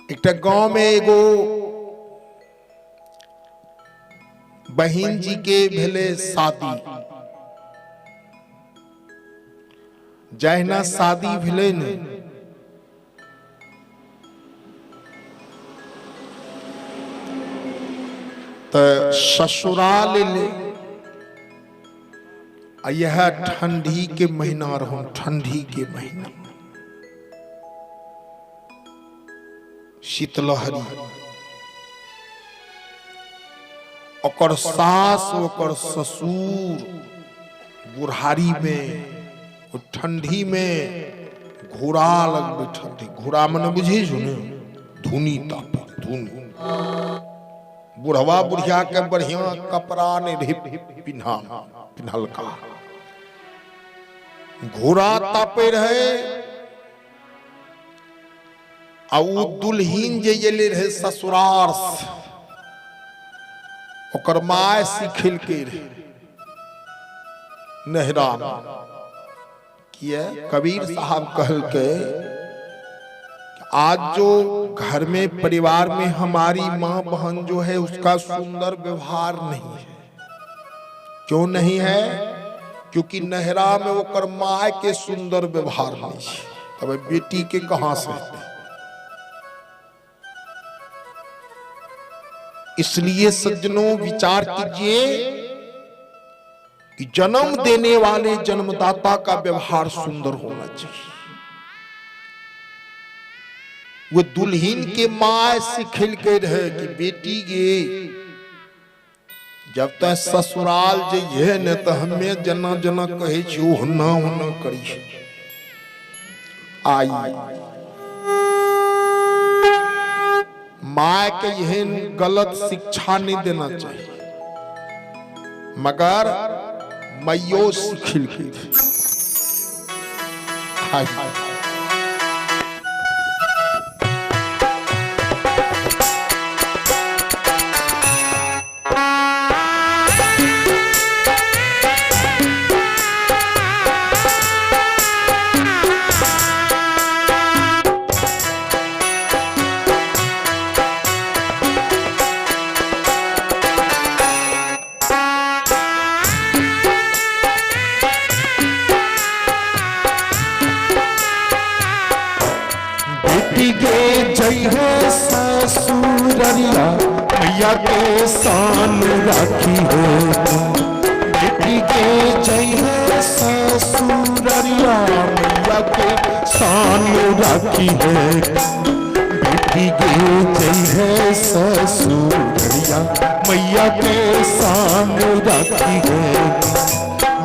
एक गांव में एगो बहन जी के भेले शादी। जहिना शादी भेले ने तो ससुराल ले यह ठंडी के महीना रहो, ठंडी के महीना शीतलहरी ओकर सास ओकर ससुर बुढ़ारी में ठंडी में घोड़ा लग बैठल। घोड़ा मन बुझे जो ने धुनी ताप धुनी। बुढ़वा बुढ़िया के बढ़िया कपड़ा ने पिन्हा पिन्हल का घोड़ा तापे रहे। आ दुल्हीन जे एले रहे ससुरार से ओकर माय सिखल के रहे नहरा किया। कबीर साहब कहल के आज जो घर में परिवार में हमारी माँ बहन जो है उसका सुंदर व्यवहार नहीं है। क्यों नहीं है? क्योंकि नहरा में ओकर माय के सुंदर व्यवहार नहीं है, तब बेटी के कहां से। इसलिए सज्जनों विचार कीजिए कि जन्म देने वाले जन्मदाता का व्यवहार सुंदर होना चाहिए। वो दुल्हीन के माय सिखल के रहे कि बेटी गे जब तक ससुराल जाइए न तो हमें जना जना कहे होना होना करी। आई माय के यह गलत शिक्षा नहीं देना चाहिए, मगर मैयो सिखल के ससुररिया मैया के शान राखी हो। बेटी के जय है ससुररिया मैया के शान राखी है। बेटी के जय है ससुररिया मैया के शान राखी है।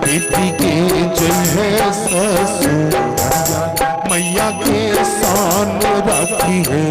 बेटी के जय है ससुररिया मैया के शान राखी है।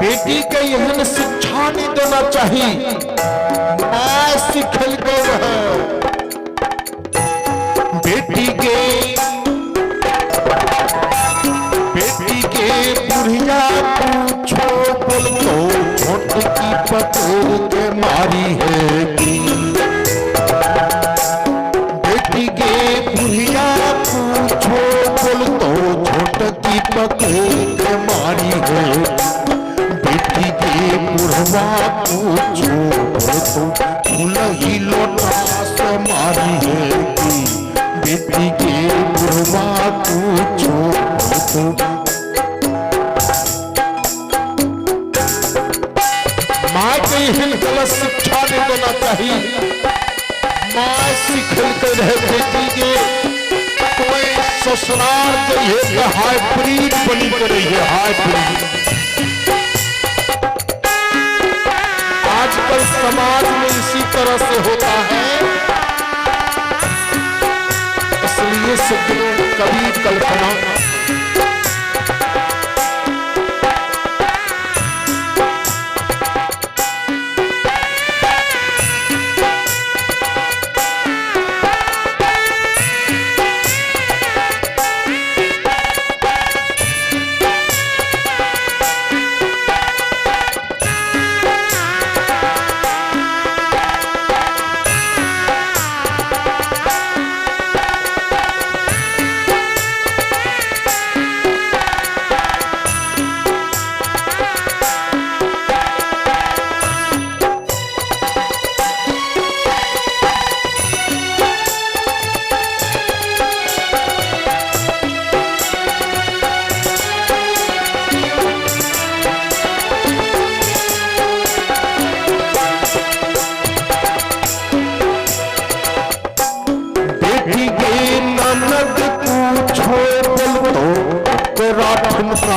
बेटी के यहन शिक्षा नहीं देना चाहिए, मां सिखल गए है। बेटी के बुढ़िया पूछो बोल तो छोट की पतोर के मारी है। बेटी के बुढ़िया पूछो बोल तो छोट की पतोर के मारी है। बेटी के बुढ़वा पूछो तो फूल ही लोटा से मारी है। बेटी के बुढ़वा पूछो तो माँ के हिल गलत शिक्षा नहीं देना चाहिए। माँ सिखल कर रहे बेटी के कोई ससुराल चाहिए हाइब्रिड बनी कर रही है। हाइब्रिड आज समाज में इसी तरह से होता है। इसलिए सज्जनों कभी कल्पना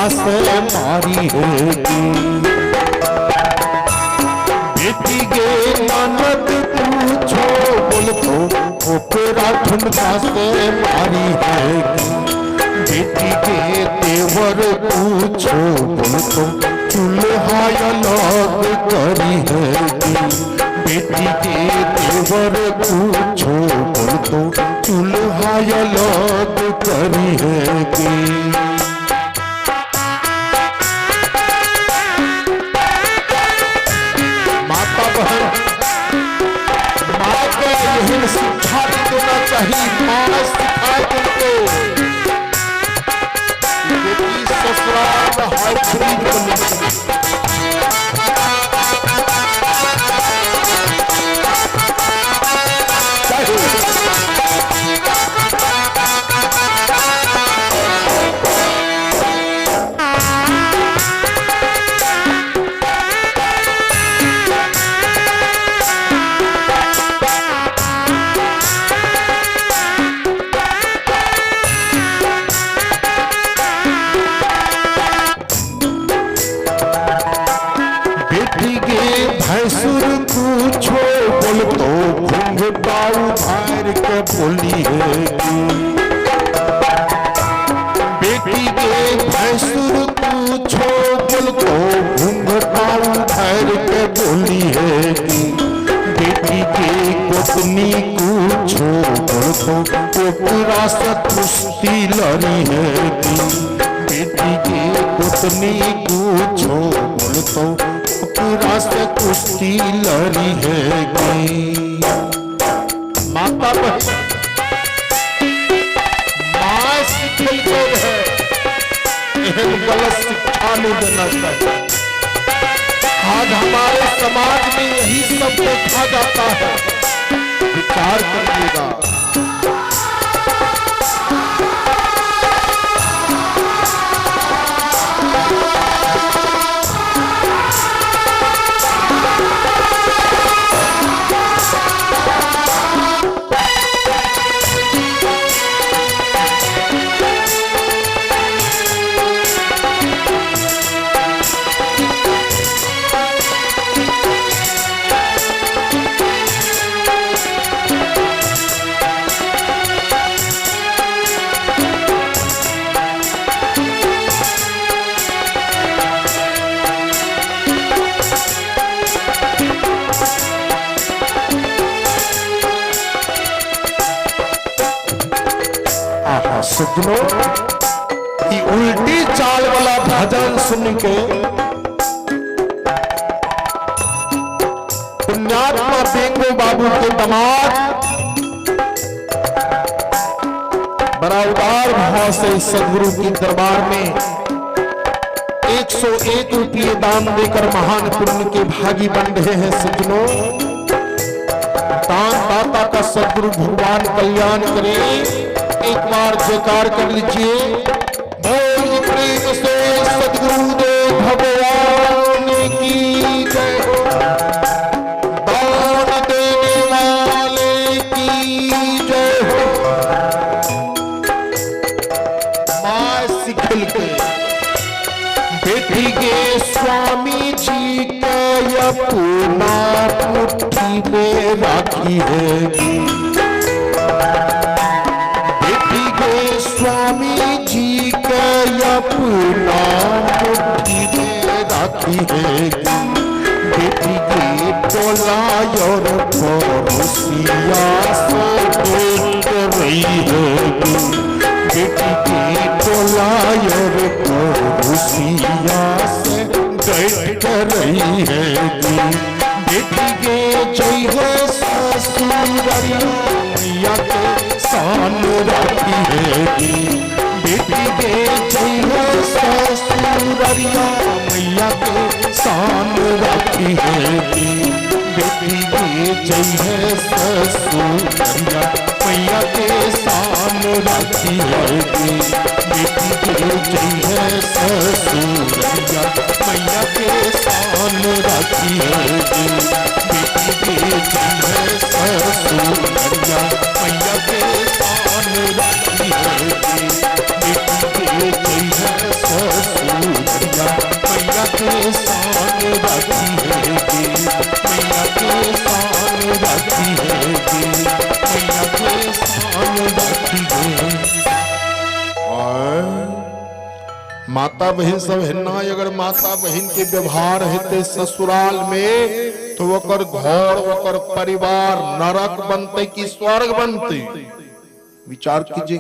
से मारी होगी। बेटी गे ननद पूछो बोल तो ओपेरा ठुमका से मारी होगी। बेटी के देवर पूछो बोल तो चूल्हा अलग करी होगी। बेटी के देवर पूछो बोल तो चूल्हा अलग करी होगी। शिक्षा देना चाहिए, माँ सिखाए तुमको बेटी ससुराल हाइब्रिड बने। भैंसुर पूछो बोल तो घुंघटा उभार के बोली है। बेटी के भैंसुर पूछो बोल तो घुंघटा उभार के बोली है। बेटी के गोतनी पूछो बोल तो ओकरा से कुश्ती लड़ी है। बेटी के गोतनी पूछो बोल तो रास्ते कुश्ती लड़ी है। माता बहन माँ सिखल है, गलत शिक्षा नहीं देना चाहिए। आज हमारे समाज में यही सब देखा जाता है, विचार करिएगा। सज्जनों, ये उल्टी चाल वाला भजन सुन के पुण्यात्मा बेंगो बाबू के दामाद बड़ा उदार भाव से सदगुरु के दरबार में 101 रुपये दान देकर महान पुण्य के भागी बन रहे हैं। सज्जनों, दान दाता का सदगुरु भगवान कल्याण करे। एक बार जयकार कर लीजिए, बोल प्रेम से सद्गुरुदेव भगवान की जय हो। दान देने वाले की जय हो। माँ सिखल के बेटी के स्वामी जी का अपना मुट्ठी में राखी है। बेटी के स्वामी जी के अपना मुट्ठी में राखी है। बेटी के टोला और पड़ोसिया से देख रही है। बेटी के टोला और पड़ोसिया से देख रही है। बेटी के जय है ससुररिया के शान राखी है। बेटी के जय है ससुररिया मैया के शान राखी है। बेटी के जय है ससुररिया मैया के शान राखी है। बेटी के जय है ससुररिया मैया के शान राखी है। बेटी के जय है ससुररिया मैया के शान राखी है। बेटी के जय है ससुररिया मैया के शान राखी है। मैया के शान राखी है। मैया के शान राखी है। माता बहन सब है ना, अगर माता बहन के व्यवहार हेते ससुराल में तो वकर घर वकर परिवार नरक बनते कि स्वर्ग बनते, विचार कीजिए।